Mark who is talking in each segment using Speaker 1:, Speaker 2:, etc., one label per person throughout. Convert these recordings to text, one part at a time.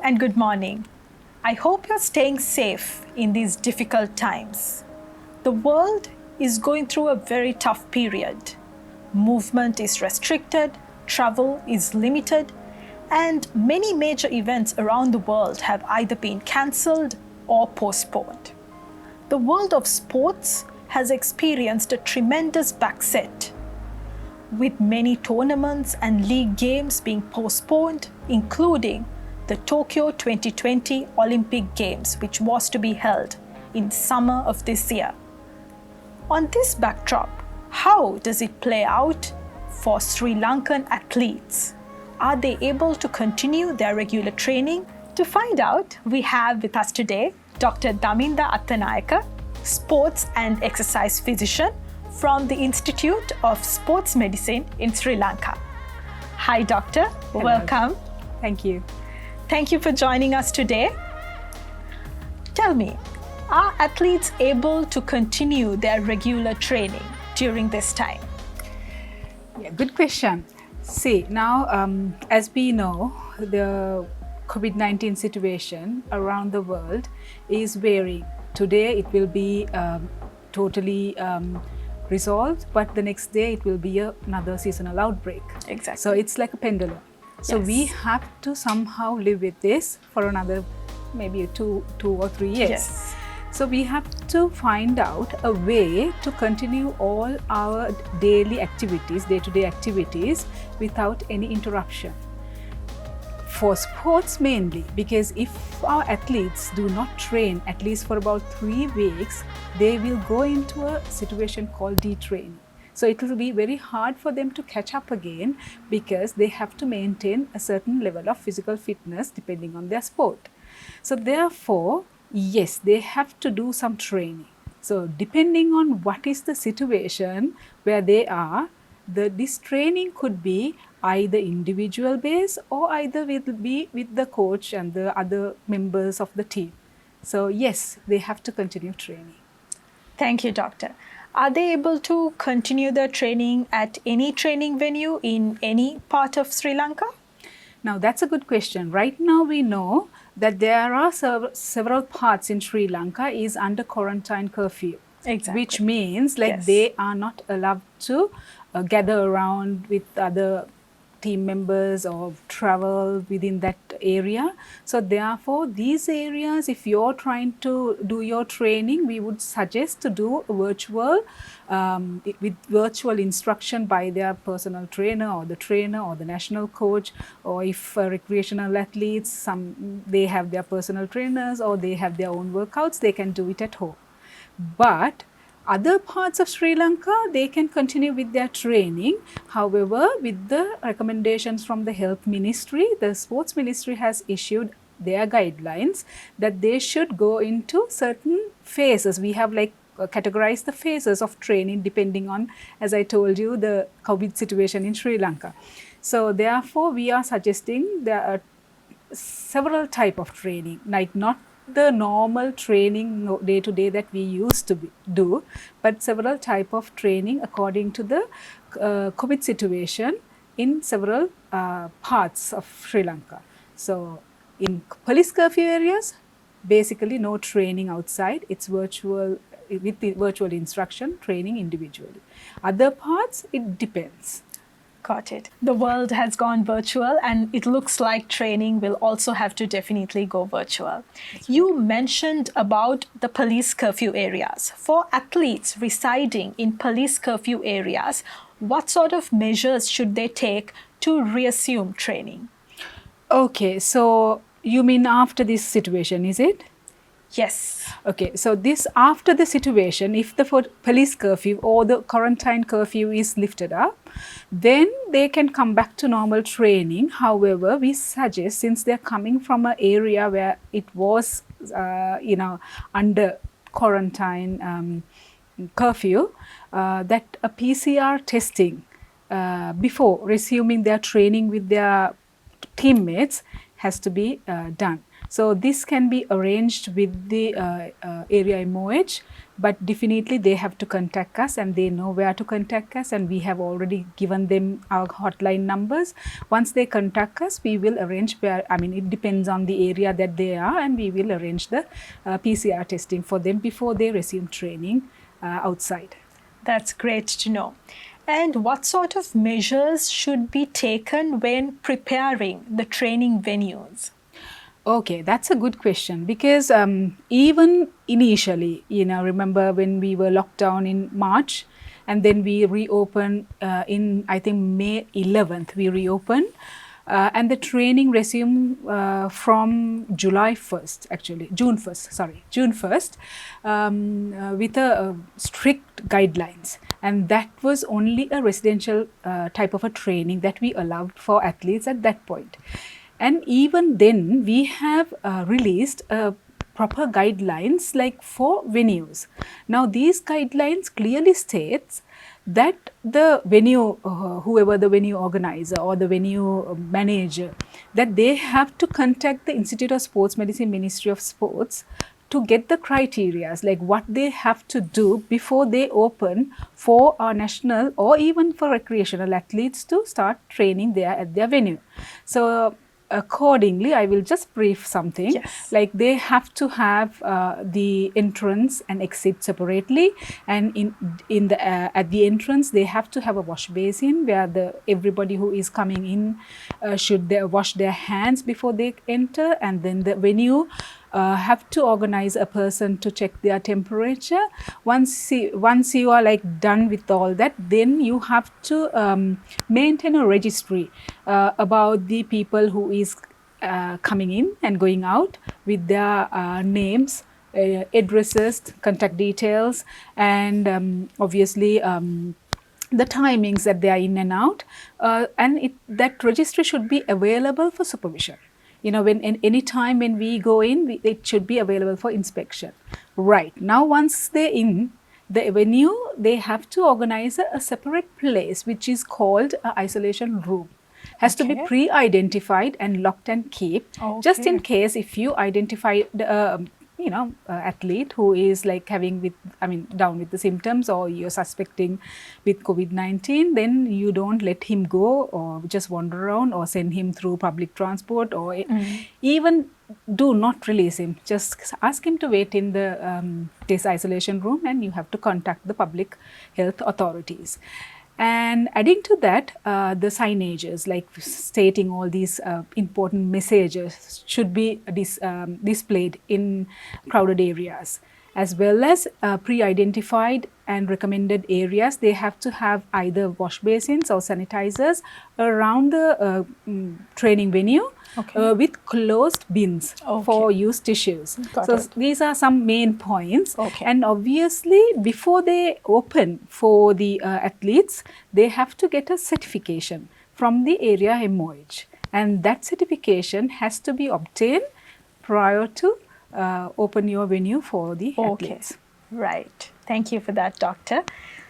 Speaker 1: and good morning. I hope you're staying safe in these difficult times. The world is going through a very tough period. Movement is restricted, travel is limited, and many major events around the world have either been cancelled or postponed. The world of sports has experienced a tremendous backset, with many tournaments and league games being postponed, including the Tokyo 2020 Olympic Games, which was to be held in summer of this year. On this backdrop, how does it play out for Sri Lankan athletes? Are they able to continue their regular training? To find out, we have with us today Dr. Daminda Attanayake, sports and exercise physician from the Institute of Sports Medicine in Sri Lanka. Hi, Doctor.
Speaker 2: Hello.
Speaker 1: Welcome.
Speaker 2: Thank you.
Speaker 1: Thank you for joining us today. Tell me, are athletes able to continue their regular training during this time?
Speaker 2: Yeah, good question. See, now as we know, the COVID-19 situation around the world is varying. Today it will be totally resolved, but the next day it will be another seasonal outbreak.
Speaker 1: Exactly.
Speaker 2: So it's like a pendulum. So
Speaker 1: Yes.
Speaker 2: we have to somehow live with this for another maybe two or 3 years.
Speaker 1: Yes.
Speaker 2: So we have to find out a way to continue all our daily activities, day-to-day activities, without any interruption. For sports mainly, because if our athletes do not train at least for about 3 weeks, they will go into a situation called detraining. So it will be very hard for them to catch up again because they have to maintain a certain level of physical fitness depending on their sport. So therefore, yes, they have to do some training. So depending on what is the situation where they are, this training could be either individual based or either will be with the coach and the other members of the team. So yes, they have to continue training.
Speaker 1: Thank you, Doctor. Are they able to continue their training at any training venue in any part of Sri Lanka?
Speaker 2: Now that's a good question. Right now we know that there are several parts in Sri Lanka is under quarantine curfew.
Speaker 1: Exactly.
Speaker 2: Which means like
Speaker 1: Yes.
Speaker 2: they are not allowed to gather around with other team members or travel within that area. So therefore these areas, if you're trying to do your training, we would suggest to do a virtual with virtual instruction by their personal trainer or the national coach, or if recreational athletes, they have their personal trainers or they have their own workouts, they can do it at home. But other parts of Sri Lanka, they can continue with their training. However, with the recommendations from the health ministry, the sports ministry has issued their guidelines that they should go into certain phases. We have categorized the phases of training depending on, as I told you, the COVID situation in Sri Lanka. So therefore, we are suggesting there are several type of training, like not the normal training day to day that we used to do, but several type of training according to the COVID situation in several parts of Sri Lanka. So in police curfew areas, basically no training outside, it's virtual with the virtual instruction, training individually. Other parts, it depends.
Speaker 1: Got it. The world has gone virtual and it looks like training will also have to definitely go virtual. You mentioned about the police curfew areas. For athletes residing in police curfew areas, what sort of measures should they take to resume training?
Speaker 2: Okay, so you mean after this situation, is it?
Speaker 1: Yes.
Speaker 2: Okay, so this after the situation, if the police curfew or the quarantine curfew is lifted up, then they can come back to normal training. However, we suggest, since they're coming from an area where it was, under quarantine curfew, that a PCR testing before resuming their training with their teammates has to be done. So this can be arranged with the area MOH, but definitely they have to contact us and they know where to contact us, and we have already given them our hotline numbers. Once they contact us, we will arrange where, I mean, it depends on the area that they are, and we will arrange the PCR testing for them before they resume training outside.
Speaker 1: That's great to know. And what sort of measures should be taken when preparing the training venues?
Speaker 2: Okay, that's a good question, because even initially, remember when we were locked down in March, and then we reopened in, I think, May 11th, we reopened. And the training resumed from July 1st, actually, June 1st, with a strict guidelines. And that was only a residential type of a training that we allowed for athletes at that point. And even then, we have released proper guidelines like for venues. Now, these guidelines clearly states that the venue, whoever the venue organizer or the venue manager, that they have to contact the Institute of Sports Medicine, Ministry of Sports, to get the criteria, like what they have to do before they open for our national or even for recreational athletes to start training there at their venue. So accordingly, I will just brief something.
Speaker 1: Yes.
Speaker 2: Like they have to have the entrance and exit separately, and in the at the entrance they have to have a wash basin where everybody who is coming in should wash their hands before they enter, and then the venue have to organize a person to check their temperature. Once you are like done with all that, then you have to maintain a registry about the people who is coming in and going out with their names, addresses, contact details, and obviously the timings that they are in and out, and that registry should be available for supervision. When any time when we go in, it should be available for inspection. Right. Now, once they're in the venue, they have to organize a separate place, which is called an isolation room. Has to be pre-identified and locked and kept, just in case if you identify the athlete who is like down with the symptoms, or you're suspecting with COVID-19, then you don't let him go or just wander around or send him through public transport, or even do not release him. Just ask him to wait in this isolation room, and you have to contact the public health authorities. And adding to that, the signages, like stating all these important messages, should be displayed in crowded areas, as well as pre-identified and recommended areas. They have to have either wash basins or sanitizers around the training venue, with closed bins for used tissues. These are some main points. And obviously, before they open for the athletes, they have to get a certification from the area MOH. And that certification has to be obtained prior to open your venue for the athletes.
Speaker 1: Right. Thank you for that, Doctor.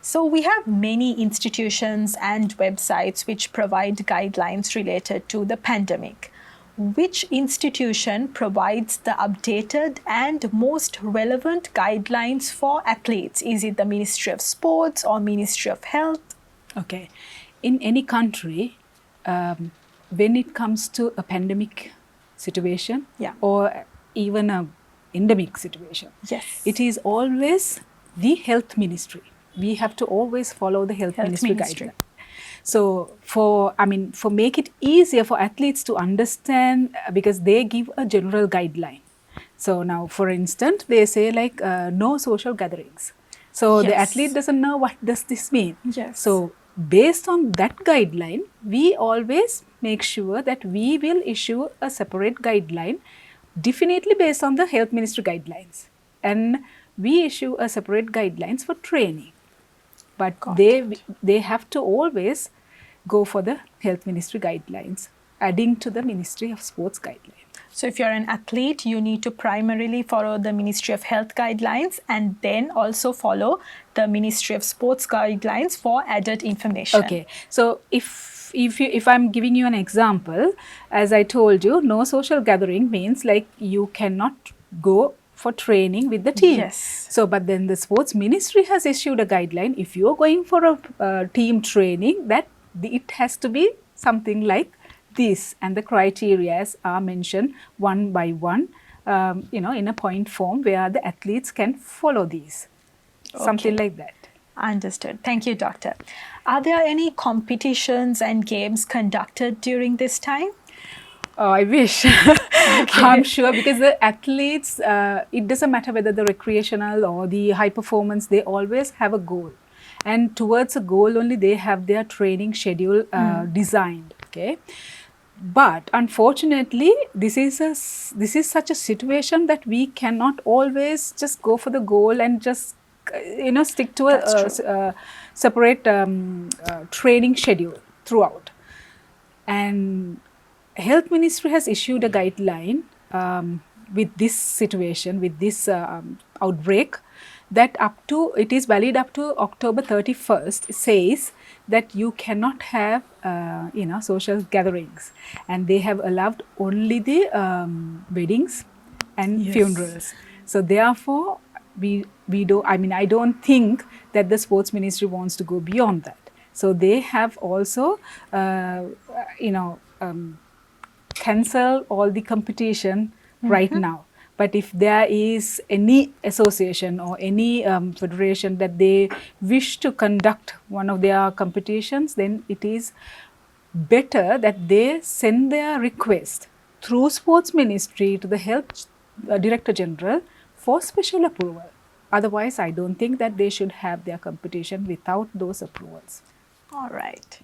Speaker 1: So we have many institutions and websites which provide guidelines related to the pandemic. Which institution provides the updated and most relevant guidelines for athletes? Is it the Ministry of Sports or Ministry of Health?
Speaker 2: Okay. In any country, when it comes to a pandemic situation, or even an endemic situation, it is always the health ministry. We have to always follow the health ministry guidelines. So for make it easier for athletes to understand, because they give a general guideline. So now, for instance, they say like no social gatherings. So the athlete doesn't know what does this mean. So based on that guideline, we always make sure that we will issue a separate guideline, definitely based on the health ministry guidelines, and we issue a separate guidelines for training. But they have to always go for the health ministry guidelines, adding to the Ministry of Sports guidelines.
Speaker 1: So if you're an athlete, you need to primarily follow the Ministry of Health guidelines, and then also follow the Ministry of Sports guidelines for added information.
Speaker 2: Okay. So if if I'm giving you an example, as I told you, no social gathering means like you cannot go for training with the team.
Speaker 1: Yes.
Speaker 2: So, but then the sports ministry has issued a guideline. If you are going for a team training, that it has to be something like this, and the criteria are mentioned one by one, in a point form where the athletes can follow these, something like that.
Speaker 1: Understood. Thank you, Doctor. Are there any competitions and games conducted during this time?
Speaker 2: Oh, I wish. I'm sure, because the athletes, it doesn't matter whether the recreational or the high performance, they always have a goal. And towards a goal only, they have their training schedule designed. Okay. But unfortunately, this is such a situation that we cannot always just go for the goal and just stick to a separate training schedule throughout. And Health Ministry has issued a guideline with this situation, with this outbreak, that it is valid up to October 31st, says that you cannot have social gatherings, and they have allowed only the weddings and funerals. So therefore, I don't think that the sports ministry wants to go beyond that. So they have also cancel all the competition right now. But if there is any association or any federation that they wish to conduct one of their competitions, then it is better that they send their request through sports ministry to the health director general for special approval. Otherwise, I don't think that they should have their competition without those approvals.
Speaker 1: All right.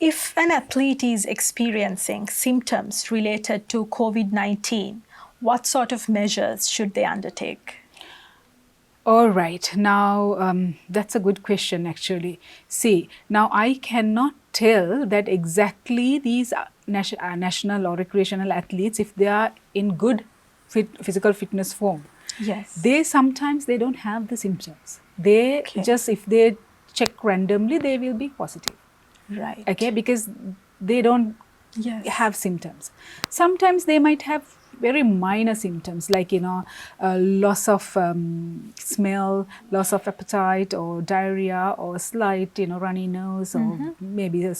Speaker 1: If an athlete is experiencing symptoms related to COVID-19, what sort of measures should they undertake?
Speaker 2: All right. Now, that's a good question, actually. See, now I cannot tell that exactly these national or recreational athletes, if they are in good physical fitness form.
Speaker 1: Yes.
Speaker 2: Sometimes they don't have the symptoms. They just, if they check randomly, they will be positive.
Speaker 1: Right.
Speaker 2: Okay, because they don't have symptoms. Sometimes they might have very minor symptoms, like loss of smell, loss of appetite, or diarrhea, or slight runny nose, or maybe a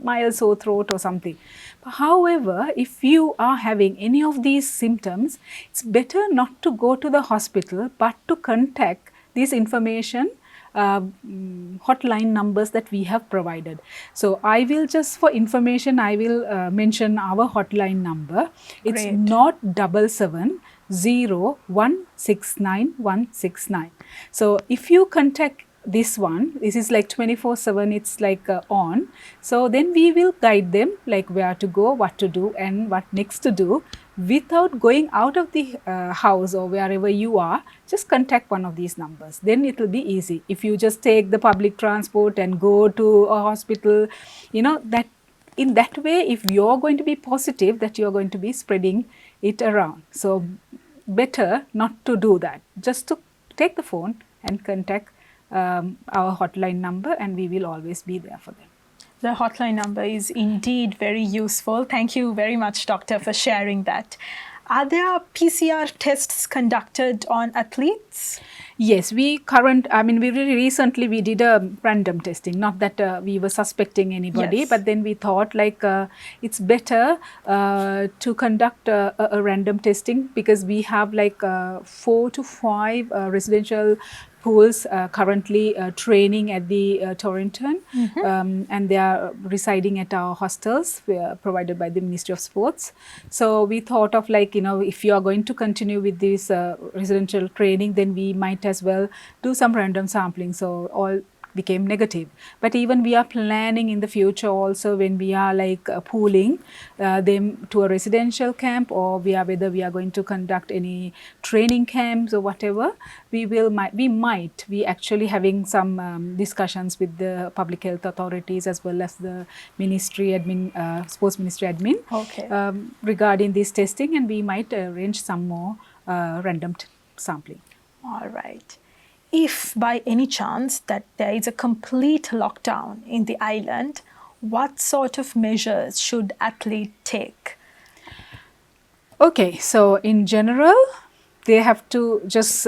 Speaker 2: mild sore throat or something. But however, if you are having any of these symptoms, it's better not to go to the hospital, but to contact this information hotline numbers that we have provided. So I will just, for information, I will mention our hotline number. It's not 770169 So if you contact this one, this is like 24/7, it's like on. So then we will guide them like where to go, what to do, and what next to do. Without going out of the house or wherever you are, just contact one of these numbers. Then it will be easy. If you just take the public transport and go to a hospital, that in that way, if you're going to be positive, that you're going to be spreading it around. So better not to do that. Just to take the phone and contact our hotline number, and we will always be there for them.
Speaker 1: The hotline number is indeed very useful. Thank you very much, Doctor, for sharing that. Are there PCR tests conducted on athletes?
Speaker 2: Yes, we really recently we did a random testing, not that we were suspecting anybody, but then we thought like it's better to conduct a random testing, because we have like 4 to 5 residential pools currently training at the Torrington, and they are residing at our hostels provided by the Ministry of Sports. So we thought of like, if you are going to continue with this residential training, then we might as well do some random sampling. So all became negative. But even we are planning in the future also, when we are like pooling them to a residential camp, or whether we are going to conduct any training camps or whatever, we actually having some discussions with the public health authorities as well as the ministry admin, sports ministry admin, regarding this testing, and we might arrange some more random sampling.
Speaker 1: All right. If by any chance that there is a complete lockdown in the island, what sort of measures should athletes take?
Speaker 2: Okay, so in general, they have to just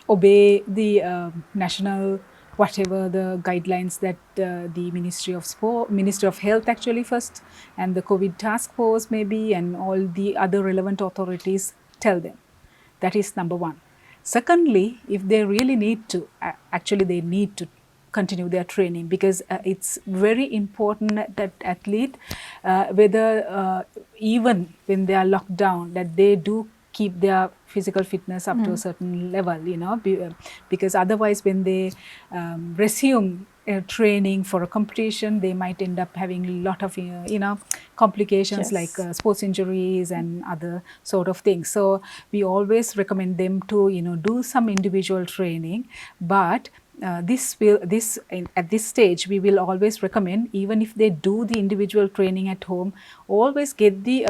Speaker 2: obey the national, whatever the guidelines that the Ministry of Health actually first, and the COVID task force maybe, and all the other relevant authorities tell them. That is number one. Secondly, if they really need to, actually they need to continue their training, because it's very important that athlete, whether even when they are locked down, that they do keep their physical fitness up to a certain level, because otherwise when they resume training for a competition, they might end up having a lot of complications,
Speaker 1: Yes.
Speaker 2: like sports injuries and other sort of things. So we always recommend them to do some individual training, but at this stage we will always recommend, even if they do the individual training at home, always get the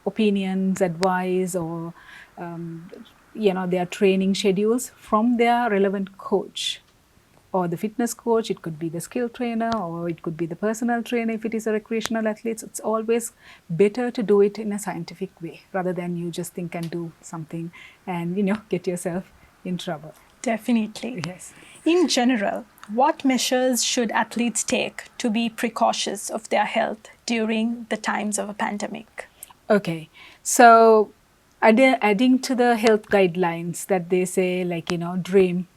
Speaker 2: opinions, advice, or their training schedules from their relevant coach or the fitness coach. It could be the skill trainer, or it could be the personal trainer if it is a recreational athlete. It's always better to do it in a scientific way rather than you just think and do something and get yourself in trouble.
Speaker 1: Definitely.
Speaker 2: Yes.
Speaker 1: In general, what measures should athletes take to be precautious of their health during the times of a pandemic?
Speaker 2: Okay, so adding to the health guidelines that they say, like DREAM,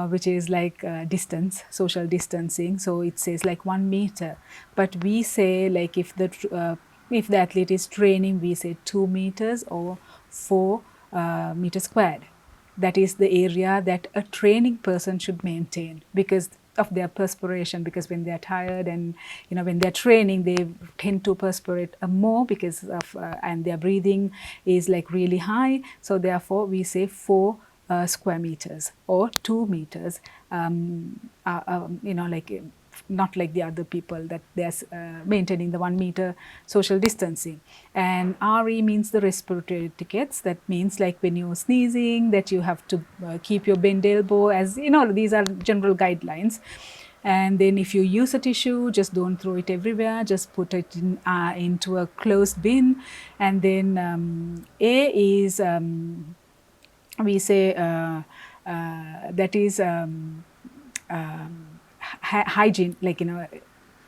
Speaker 2: which is like distance, social distancing. So it says like 1 meter, but we say, like if the athlete is training, we say 2 meters or 4 meters squared. That is the area that a training person should maintain because of their perspiration, because when they're tired and when they're training, they tend to perspirate more because of and their breathing is like really high. So therefore we say 4 square meters or 2 meters, not like the other people that they're maintaining the 1 meter social distancing. And RE means the respiratory etiquettes. That means like when you're sneezing, that you have to keep your bent elbow, as these are general guidelines. And then if you use a tissue, just don't throw it everywhere, just put it into a closed bin. And then A is we say that is hygiene, like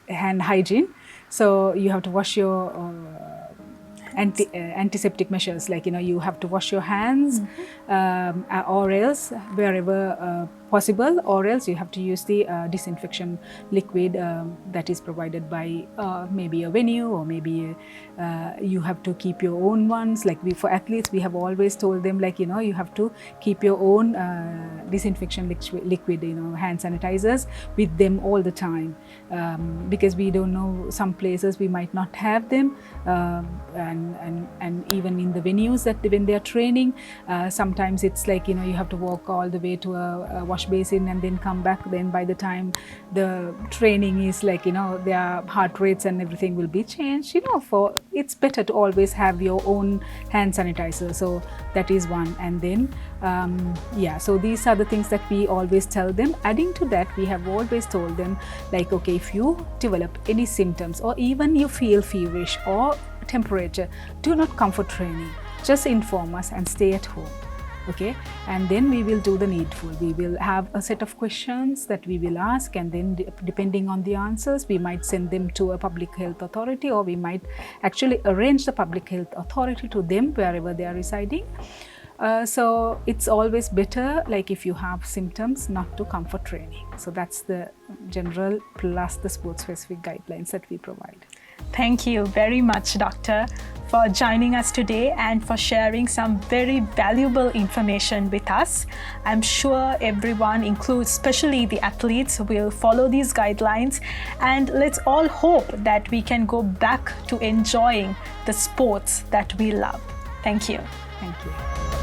Speaker 2: hand hygiene. So you have to wash your antiseptic measures, like you have to wash your hands, or else wherever possible, or else you have to use the disinfection liquid that is provided by maybe a venue, or maybe you have to keep your own ones. Like for athletes, we have always told them, like you have to keep your own disinfection liquid, hand sanitizers with them all the time, because we don't know, some places we might not have them, and even in the venues that when they are training, sometimes it's like you have to walk all the way to a wash basin and then come back. Then by the time the training is like their heart rates and everything will be changed. For it's better to always have your own hand sanitizer. So that is one. And then so these are the things that we always tell them. Adding to that, we have always told them, like, okay, if you develop any symptoms or even you feel feverish or temperature, do not come for training. Just inform us and stay at home. Okay, and then we will do the needful. We will have a set of questions that we will ask, and then depending on the answers, we might send them to a public health authority, or we might actually arrange the public health authority to them wherever they are residing. So it's always better, like if you have symptoms, not to come for training. So that's the general plus the sport specific guidelines that we provide.
Speaker 1: Thank you very much, Doctor, for joining us today and for sharing some very valuable information with us. I'm sure everyone, especially the athletes, will follow these guidelines, and let's all hope that we can go back to enjoying the sports that we love. Thank you.
Speaker 2: Thank you.